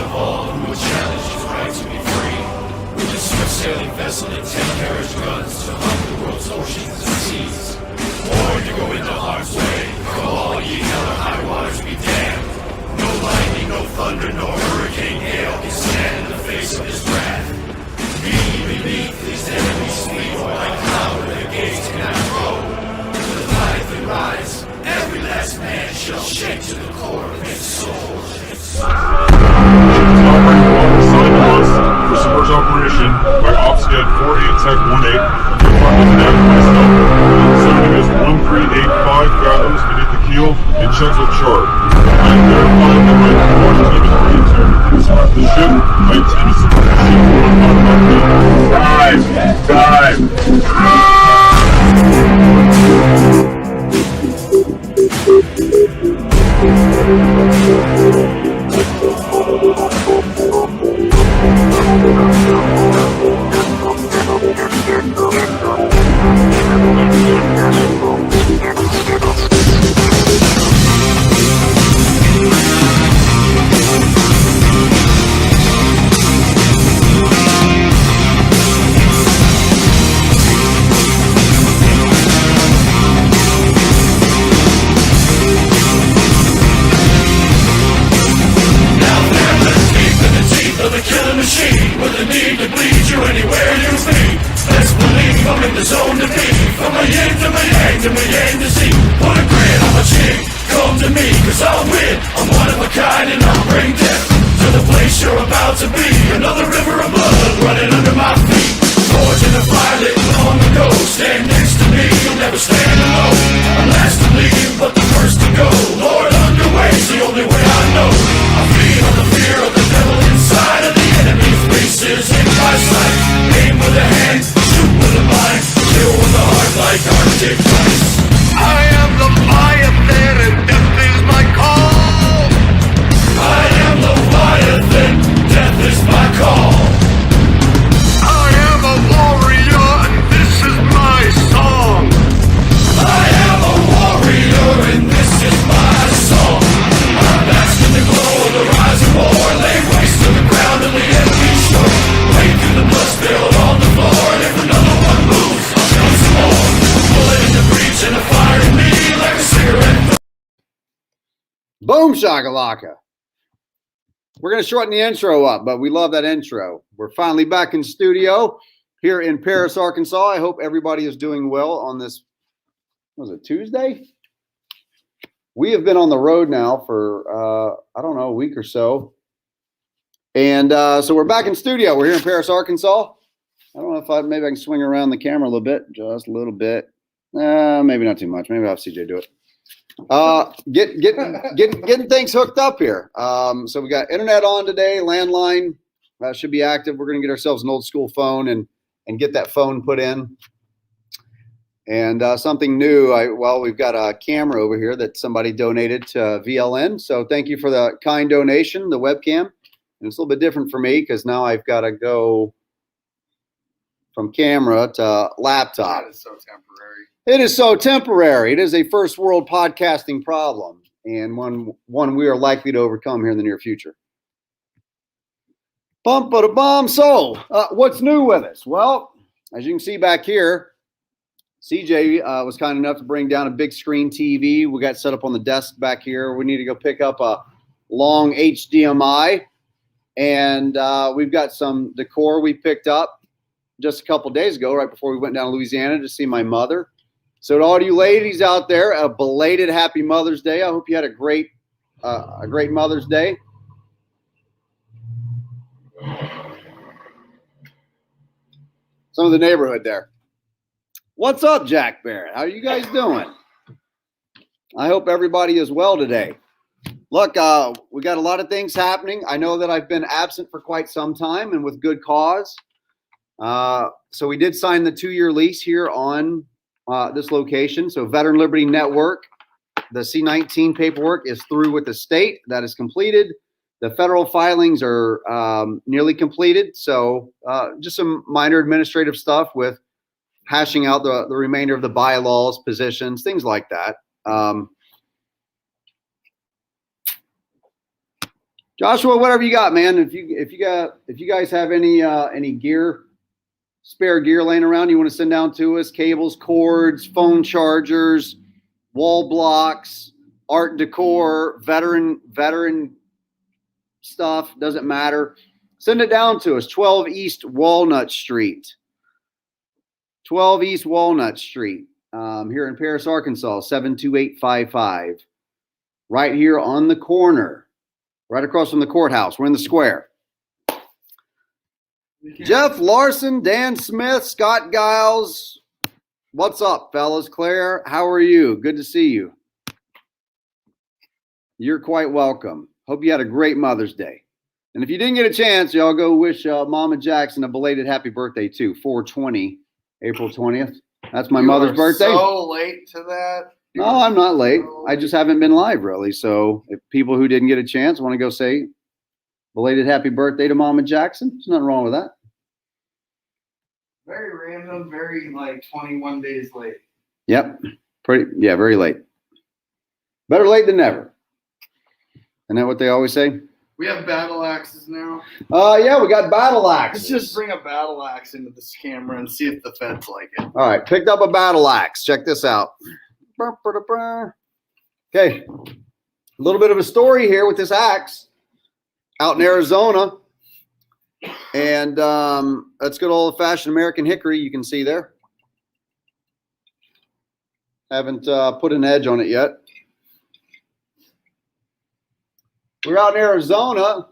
of all who would challenge his right to be free. With a swift-sailing vessel and 10 carriage guns to hunt the world's oceans and seas. Born to go into harm's way, come all ye hell or high waters be damned. No lightning, no thunder, nor hurricane hail can stand in the face of his wrath. Beneath his enemies sleep like cloud where the gates cannot go. The Leviathan rise, every last man shall shake to the core of his soul. For submerged operation by OpSCAD 48 Tech 18, department of myself. Sounding is 1385 fathoms beneath the keel and checks with chart. I am verifying that my course team is pre-interned to disrupt the ship. I intend to support the ship Boom shakalaka. We're going to shorten the intro up, but we love that intro. We're finally back in studio here in Paris, Arkansas. I hope everybody is doing well on this, was it Tuesday? We have been on the road now for, I don't know, a week or so. And so we're back in studio. We're here in Paris, Arkansas. I don't know if maybe I can swing around the camera a little bit, just a little bit. Maybe not too much. Maybe I'll have CJ do it. Getting things hooked up here. So we got internet on today, landline should be active. We're going to get ourselves an old school phone and get that phone put in. And something new, we've got a camera over here that somebody donated to VLN. So thank you for the kind donation, the webcam. And it's a little bit different for me because now I've got to go from camera to laptop. That is so temporary. It is so temporary. It is a first world podcasting problem, and one we are likely to overcome here in the near future. Bum. So, what's new with us? Well, as you can see back here, CJ was kind enough to bring down a big screen TV. We got set up on the desk back here. We need to go pick up a long HDMI, and we've got some decor we picked up just a couple days ago, right before we went down to Louisiana to see my mother. So to all you ladies out there, a belated Happy Mother's Day. I hope you had a great Mother's Day. Some of the neighborhood there. What's up, Jack Barrett? How are you guys doing? I hope everybody is well today. Look, we got a lot of things happening. I know that I've been absent for quite some time and with good cause. So we did sign the 2-year lease here on this location. So Veteran Liberty Network, the C-19 paperwork is through with the state. That is completed. The federal filings are nearly completed. So just some minor administrative stuff with hashing out the remainder of the bylaws, positions, things like that. Joshua, whatever you got, man. If you guys have any gear, spare gear laying around, you want to send down to us, cables, cords, phone chargers, wall blocks, art decor, veteran stuff, doesn't matter. Send it down to us. 12 East Walnut Street. 12 East Walnut Street, here in Paris, Arkansas, 72855. Right here on the corner, right across from the courthouse. We're in the square. Jeff Larson, Dan Smith, Scott Giles. What's up, fellas? Claire, how are you? Good to see you. You're quite welcome. Hope you had a great Mother's Day. And if you didn't get a chance, y'all go wish Mama Jackson a belated happy birthday too. 4/20, April 20th. That's my mother's birthday. So late to that. No, I'm not late. I just haven't been live really. So if people who didn't get a chance want to go say belated happy birthday to Mama Jackson, there's nothing wrong with that. Very random, very like 21 days late. Yep. Very late. Better late than never. Isn't that what they always say? We have battle axes now. Yeah, we got battle axes. Let's just bring a battle axe into this camera and see if the feds like it. All right, picked up a battle axe. Check this out. Okay, a little bit of a story here with this axe out in Arizona. And that's good old-fashioned American hickory you can see there. Haven't put an edge on it yet. We're out in Arizona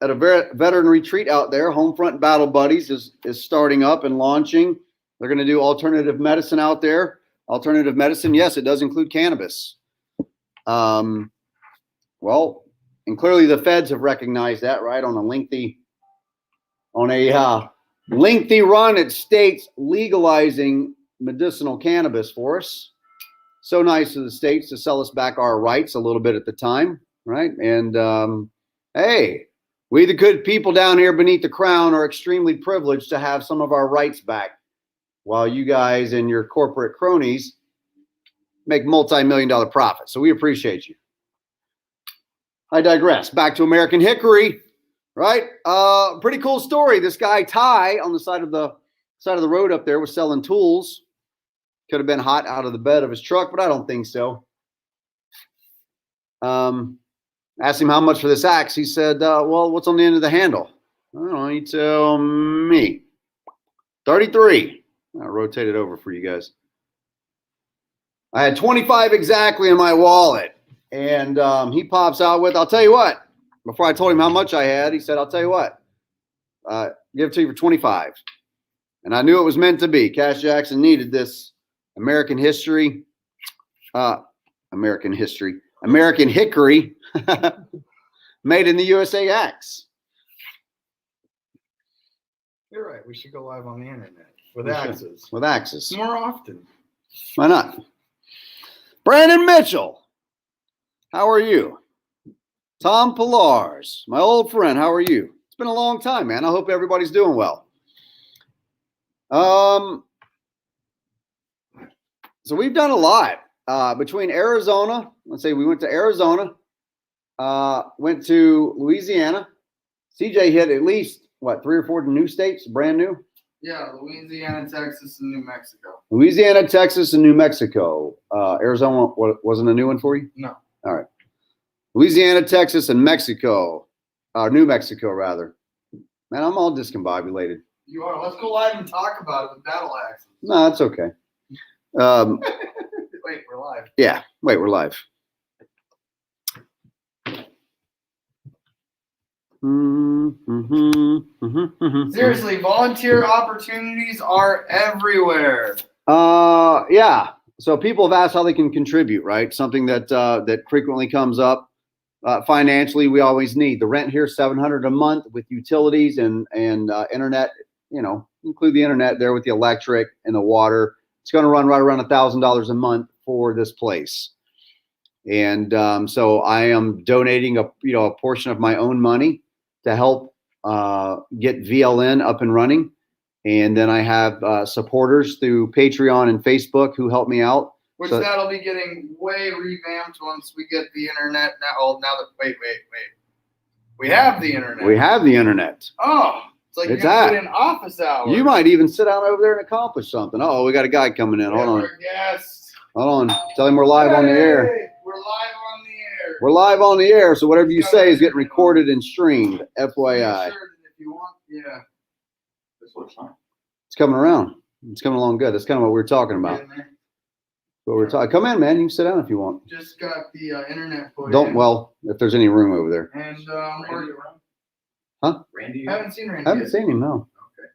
at a veteran retreat out there. Homefront Battle Buddies is starting up and launching. They're going to do alternative medicine out there. Alternative medicine, yes, it does include cannabis. Well, and clearly the feds have recognized that, right? On a lengthy run, it states legalizing medicinal cannabis for us. So nice of the states to sell us back our rights a little bit at the time. Right. And hey, we the good people down here beneath the crown are extremely privileged to have some of our rights back while you guys and your corporate cronies make multi-million-dollar profits. So we appreciate you. I digress. Back to American hickory, right? Pretty cool story. This guy Ty on the side of the road up there was selling tools. Could have been hot out of the bed of his truck, but I don't think so. Asked him how much for this axe. He said, well, what's on the end of the handle? I don't know. You tell me. 33. I'll rotate it over for you guys. I had 25 exactly in my wallet. And he pops out with, I'll tell you what. Before I told him how much I had, he said, I'll tell you what. Give it to you for 25. And I knew it was meant to be. Cash Jackson needed this American hickory. Made in the USA axe. You're right. We should go live on the internet with axes. With axes. More often. Why not? Brandon Mitchell. How are you? Tom Pillars, my old friend. How are you? It's been a long time, man. I hope everybody's doing well. So we've done a lot. Between Arizona, let's say we went to Arizona, went to Louisiana. CJ hit at least, 3 or 4 new states, brand new? Yeah, Louisiana, Texas, and New Mexico. Louisiana, Texas, and New Mexico. Arizona wasn't a new one for you? No. All right. Louisiana, Texas, and Mexico. New Mexico, rather. Man, I'm all discombobulated. You are. Let's go live and talk about it with battle axes. No, that's okay. Wait, we're live. Yeah, wait, we're live. Seriously, volunteer opportunities are everywhere. Yeah. So people have asked how they can contribute, right? Something that frequently comes up. Financially, we always need the rent here, $700 a month with utilities and internet. Include the internet there with the electric and the water. It's going to run right around $1,000 a month for this place. And so I am donating a portion of my own money to help get VLN up and running. And then I have supporters through Patreon and Facebook who help me out. Which that'll be getting way revamped once we get the internet. Wait. We have the internet. We have the internet. Oh, it's like It's you're gonna at. put in office hours. You might even sit down over there and accomplish something. Oh, we got a guy coming in. Hold on. Yes. Hold on. Tell him we're live on the air. We're live on the air. We're live on the air, so whatever you say is getting recorded and streamed. FYI. Make sure that if you want, yeah. This looks fine. It's coming around. It's coming along good. That's kind of what we were talking about. Get in there. What we're talking. Come in, man. You can sit down if you want. Just got the internet put Don't. in. Well, if there's any room over there. And Randy? I haven't seen Randy I haven't yet. seen him. No. Okay.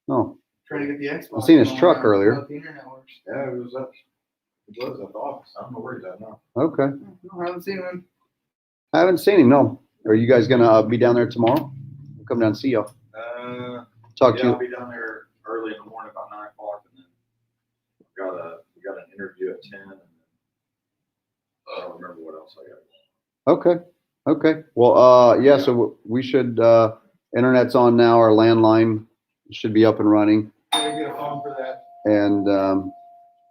No. Trying to get the Xbox. I've seen his going truck on. earlier. How the internet works. Yeah, it was at the office. I don't know where he's at now. Okay. No, I haven't seen him. I haven't seen him. No. Are you guys gonna be down there tomorrow? We'll come down and see you. Talk to I'll you. be down there early in the morning, about 9 o'clock, and then we got an interview at 10, and then I don't remember what else I got. Okay. Okay. Well, yeah. So we should. Internet's on now. Our landline should be up and running. Gotta get a phone for that. And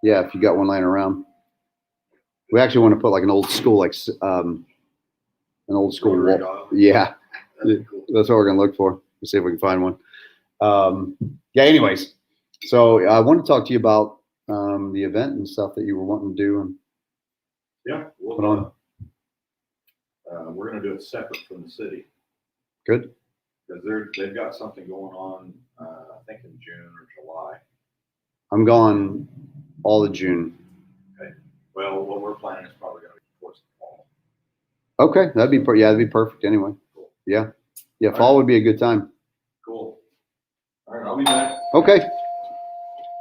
yeah, if you got one laying around, we actually want to put like an old school, like an old school Rotary wall. dial. Yeah, That'd be cool. that's what we're gonna look for. Let's see if we can find one. Yeah. Anyways, so I want to talk to you about the event and stuff that you were wanting to do. And Yeah, Put on. we're gonna do it separate from the city good. because they've got something going on. I think in June or July. I'm gone all of June. Well, what we're planning is probably gonna be towards the fall. Okay, that'd be that'd be perfect anyway. Cool. Yeah, yeah. Fall would be a good time. Cool. All right, I'll be back. Okay.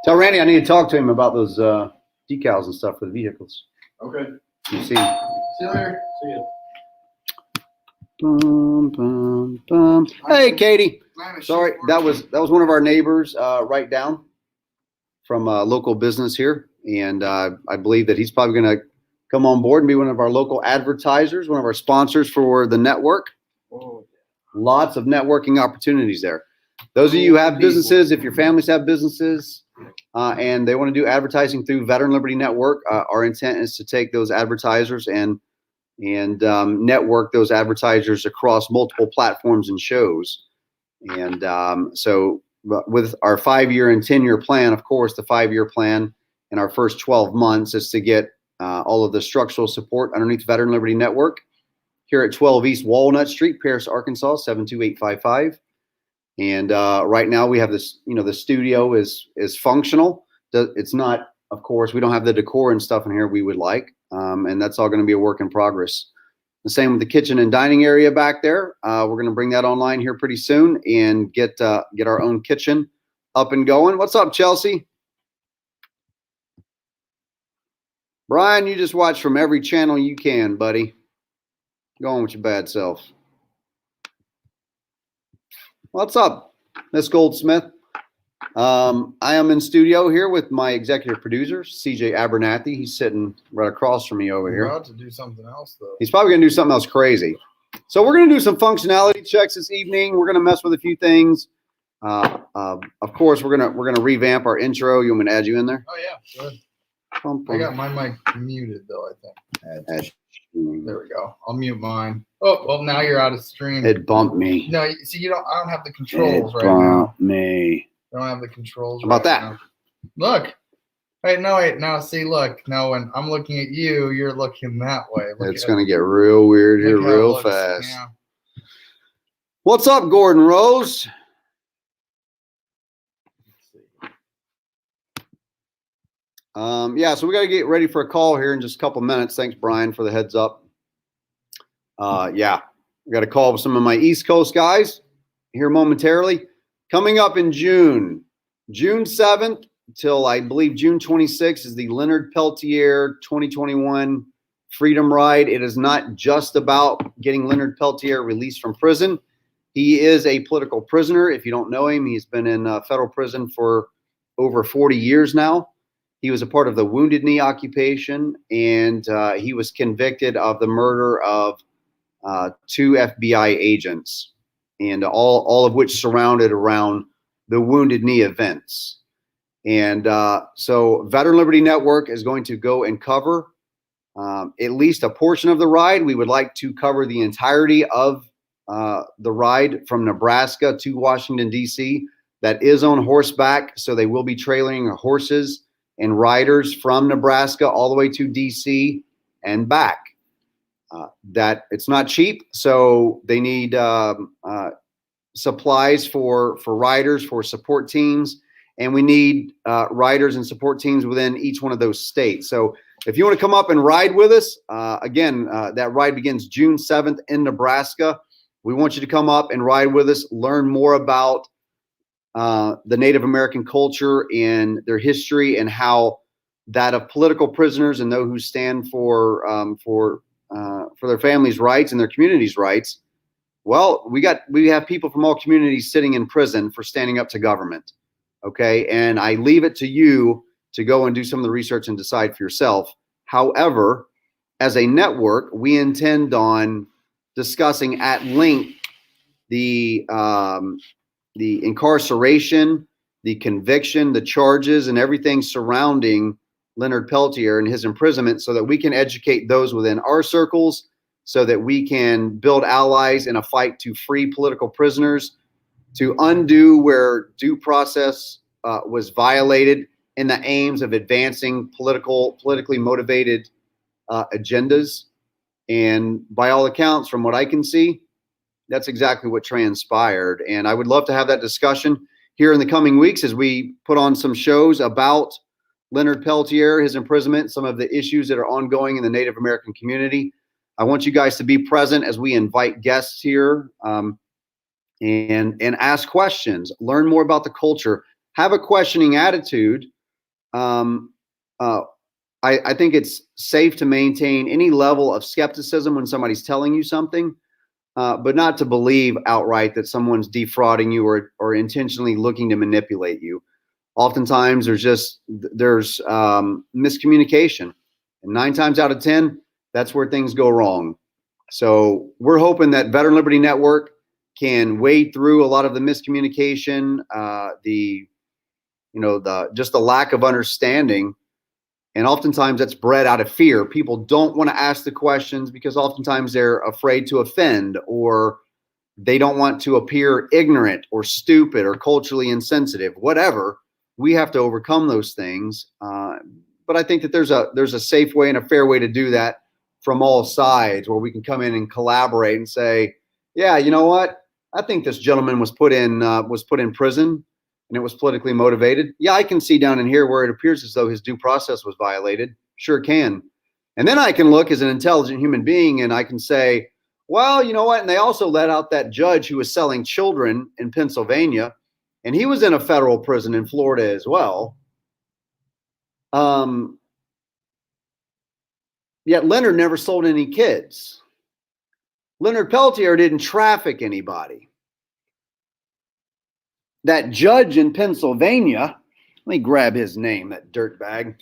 Tell Randy I need to talk to him about those decals and stuff for the vehicles. Okay. You see. See you later. See you. Bum, bum, bum. Hey, Katie. Sorry, that was one of our neighbors right down from a local business here, and I believe that he's probably going to come on board and be one of our local advertisers, one of our sponsors for the network. Oh, Lots of networking opportunities there. Those of you who have businesses, if your families have businesses, and they want to do advertising through Veteran Liberty Network, our intent is to take those advertisers and network those advertisers across multiple platforms and shows. And so with our 5-year and 10-year plan, of course, the 5-year plan in our first 12 months is to get all of the structural support underneath Veteran Liberty Network here at 12 East Walnut Street, Paris, Arkansas, 72855. And right now we have this, the studio is functional. It's not, of course, we don't have the decor and stuff in here we would like. And that's all going to be a work in progress. The same with the kitchen and dining area back there. We're going to bring that online here pretty soon and get our own kitchen up and going. What's up, Chelsea? Brian, you just watch from every channel you can, buddy. Go on with your bad self. What's up, Miss Goldsmith? I am in studio here with my executive producer, CJ Abernathy. He's sitting right across from me over I'm here. about to do something else though. He's probably going to do something else crazy. So we're going to do some functionality checks this evening. We're going to mess with a few things. Of course, we're gonna revamp our intro. You want me to add you in there? Oh yeah, good. Bum, I bum. got my mic muted though. I think. Add- There we go. I'll mute mine. Oh well, now you're out of stream. It bumped me. No, see, I don't have the It controls right now. bumped me. I don't have the controls. How about right that? now. Look. Wait, now see, look. Now when I'm looking at you, you're looking that way. Look It's at- going to get real weird here look how it real looks. fast. Yeah. What's up, Gordon Rose? Yeah, so we got to get ready for a call here in just a couple minutes. Thanks, Brian, for the heads up. Yeah, we got a call with some of my East Coast guys here momentarily. Coming up in June 7th till I believe June 26th is the Leonard Peltier 2021 Freedom Ride. It is not just about getting Leonard Peltier released from prison. He is a political prisoner. If you don't know him, he's been in federal prison for over 40 years now. He was a part of the Wounded Knee occupation, and he was convicted of the murder of 2 FBI agents, and all of which surrounded around the Wounded Knee events. And so Veteran Liberty Network is going to go and cover at least a portion of the ride. We would like to cover the entirety of the ride from Nebraska to Washington, D.C. That is on horseback, so they will be trailing horses and riders from Nebraska all the way to D.C. and back. That it's not cheap, so they need supplies for riders, for support teams, and we need riders and support teams within each one of those states. So if you want to come up and ride with us, again, that ride begins June 7th in Nebraska. We want you to come up and ride with us, learn more about the Native American culture and their history, and how that of political prisoners and those who stand for their families' rights and their communities' rights. Well, we have people from all communities sitting in prison for standing up to government. Okay, and I leave it to you to go and do some of the research and decide for yourself. However, as a network, we intend on discussing at length the incarceration, the conviction, the charges, and everything surrounding Leonard Peltier and his imprisonment, so that we can educate those within our circles, so that we can build allies in a fight to free political prisoners, to undo where due process was violated in the aims of advancing politically motivated agendas. And by all accounts, from what I can see, that's exactly what transpired. And I would love to have that discussion here in the coming weeks as we put on some shows about Leonard Peltier, his imprisonment, some of the issues that are ongoing in the Native American community. I want you guys to be present as we invite guests here, and ask questions, learn more about the culture, have a questioning attitude. I think it's safe to maintain any level of skepticism when somebody's telling you something, but not to believe outright that someone's defrauding you or intentionally looking to manipulate you. Oftentimes there's miscommunication, and 9 times out of 10, that's where things go wrong. So we're hoping that Veteran Liberty Network can wade through a lot of the miscommunication, just the lack of understanding. And oftentimes that's bred out of fear. People don't want to ask the questions because oftentimes they're afraid to offend, or they don't want to appear ignorant or stupid or culturally insensitive, whatever. We have to overcome those things. But I think that there's a safe way and a fair way to do that from all sides, where we can come in and collaborate and say, yeah, you know what? I think this gentleman was put in prison and it was politically motivated. Yeah, I can see down in here where it appears as though his due process was violated. Sure can. And then I can look as an intelligent human being and I can say, well, you know what? And they also let out that judge who was selling children in Pennsylvania, and he was in a federal prison in Florida as well. Yet Leonard never sold any kids. Leonard Peltier didn't traffic anybody. That judge in Pennsylvania, let me grab his name, that dirtbag.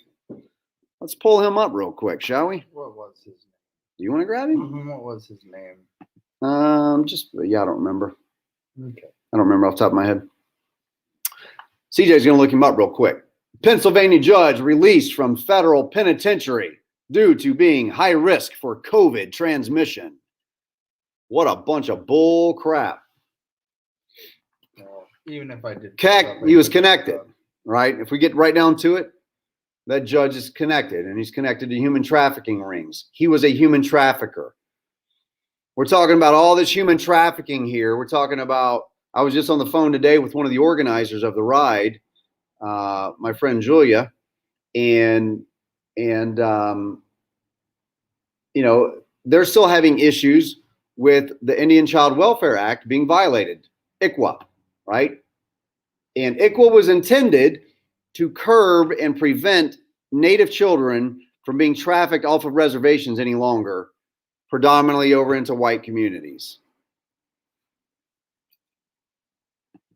Let's pull him up real quick, shall we? What was his name? Do you want to grab him? Mm-hmm. What was his name? I don't remember. Okay. I don't remember off the top of my head. CJ's going to look him up real quick. Pennsylvania judge released from federal penitentiary due to being high risk for COVID transmission. What a bunch of bull crap. Well, even if I did. He was connected, right? If we get right down to it, that judge is connected, and he's connected to human trafficking rings. He was a human trafficker. We're talking about all this human trafficking here. We're talking about, I was just on the phone today with one of the organizers of the ride, my friend Julia, and they're still having issues with the Indian Child Welfare Act being violated, ICWA, right? And ICWA was intended to curb and prevent Native children from being trafficked off of reservations any longer, predominantly over into white communities.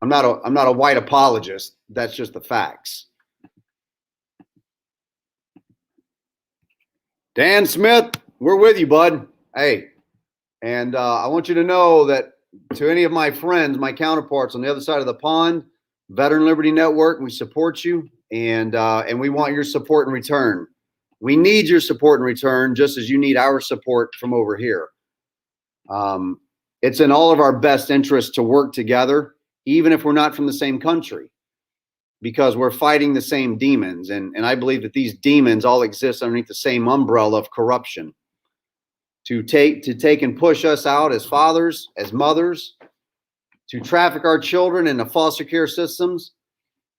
I'm not a white apologist. That's just the facts. Dan Smith, we're with you, bud. Hey, and I want you to know that to any of my friends, my counterparts on the other side of the pond, Veteran Liberty Network, we support you, and we want your support in return. We need your support in return, just as you need our support from over here. it's in all of our best interest to work together, even if we're not from the same country, because we're fighting the same demons. And I believe that these demons all exist underneath the same umbrella of corruption to take and push us out as fathers, as mothers, to traffic our children into foster care systems.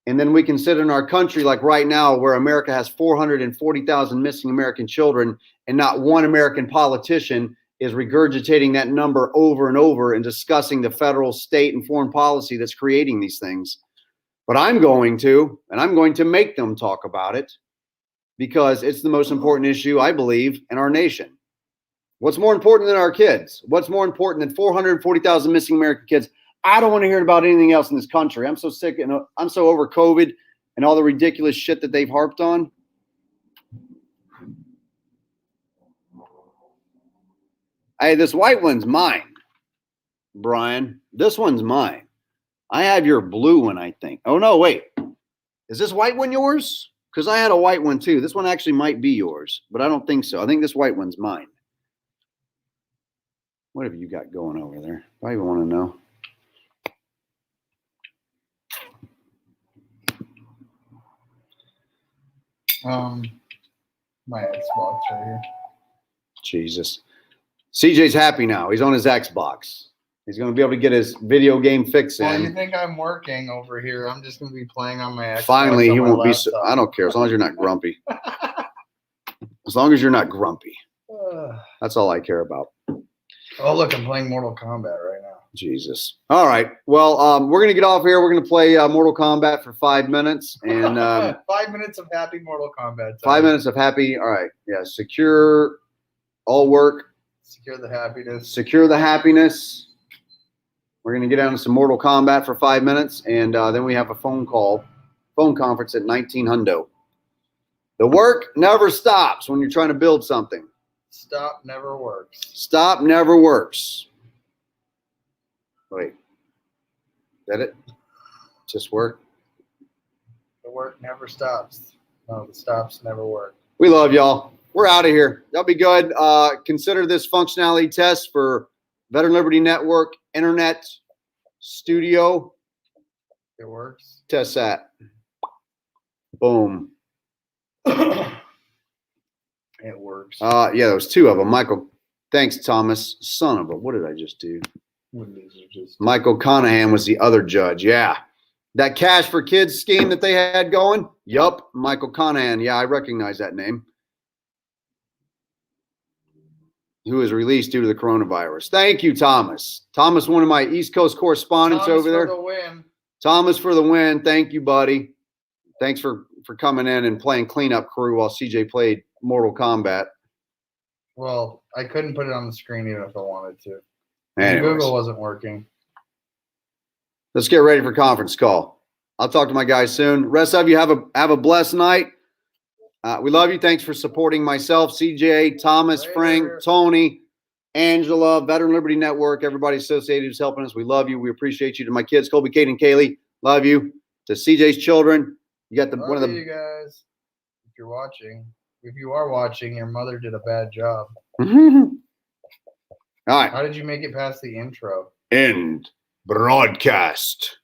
And then we can sit in our country like right now, where America has 440,000 missing American children, and not one American politician is regurgitating that number over and over and discussing the federal, state, and foreign policy that's creating these things. But I'm going to make them talk about it, because it's the most important issue, I believe, in our nation. What's more important than our kids? What's more important than 440,000 missing American kids? I don't want to hear about anything else in this country. I'm so sick and I'm so over COVID and all the ridiculous shit that they've harped on. Hey, this white one's mine, Brian. This one's mine. I have your blue one, I think. Oh, no, wait. Is this white one yours? Because I had a white one, too. This one actually might be yours, but I don't think so. I think this white one's mine. What have you got going over there? I even want to know. My Xbox right here. Jesus. CJ's happy now. He's on his Xbox. He's going to be able to get his video game fix in. Well, you think I'm working over here? I'm just going to be playing on my Xbox. Finally, he won't be. Laptop. I don't care as long as you're not grumpy. As long as you're not grumpy. That's all I care about. Oh, look, I'm playing Mortal Kombat right now. Jesus. All right. Well, we're going to get off here. We're going to play Mortal Kombat for 5 minutes. And 5 minutes of happy Mortal Kombat time. 5 minutes of happy. All right. Yeah. Secure all work. Secure the happiness. Secure the happiness. We're going to get down to some Mortal Kombat for 5 minutes. And then we have a phone conference at 1900. The work never stops when you're trying to build something. Stop never works. Stop never works. Wait. Is that it? Just work? The work never stops. No, the stops never work. We love y'all. We're out of here. Y'all be good. Consider this functionality test for Veteran Liberty Network Internet Studio. It works. Test that. Boom. It works. Yeah, there was two of them. Michael, thanks, Thomas. Son of a, what did I just do? Michael Conahan was the other judge. Yeah. That Cash for Kids scheme that they had going? Yup. Michael Conahan. Yeah, I recognize that name. Who was released due to the coronavirus. Thank you, Thomas. Thomas, one of my East Coast correspondents over there. Thomas for the win. Thomas for the win. Thank you, buddy. Thanks for coming in and playing cleanup crew while CJ played Mortal Kombat. Well, I couldn't put it on the screen even if I wanted to. Anyways, Google wasn't working. Let's get ready for conference call. I'll talk to my guys soon. Rest of you have a blessed night. We love you. Thanks for supporting myself, CJ, Thomas, Frank, Tony, Angela, Veteran Liberty Network, everybody associated who's helping us. We love you. We appreciate you. To my kids, Colby, Kate, and Kaylee, love you. To CJ's children, you got Love one of the you guys. If you're watching, if you are watching, your mother did a bad job. All right. How did you make it past the intro? End broadcast.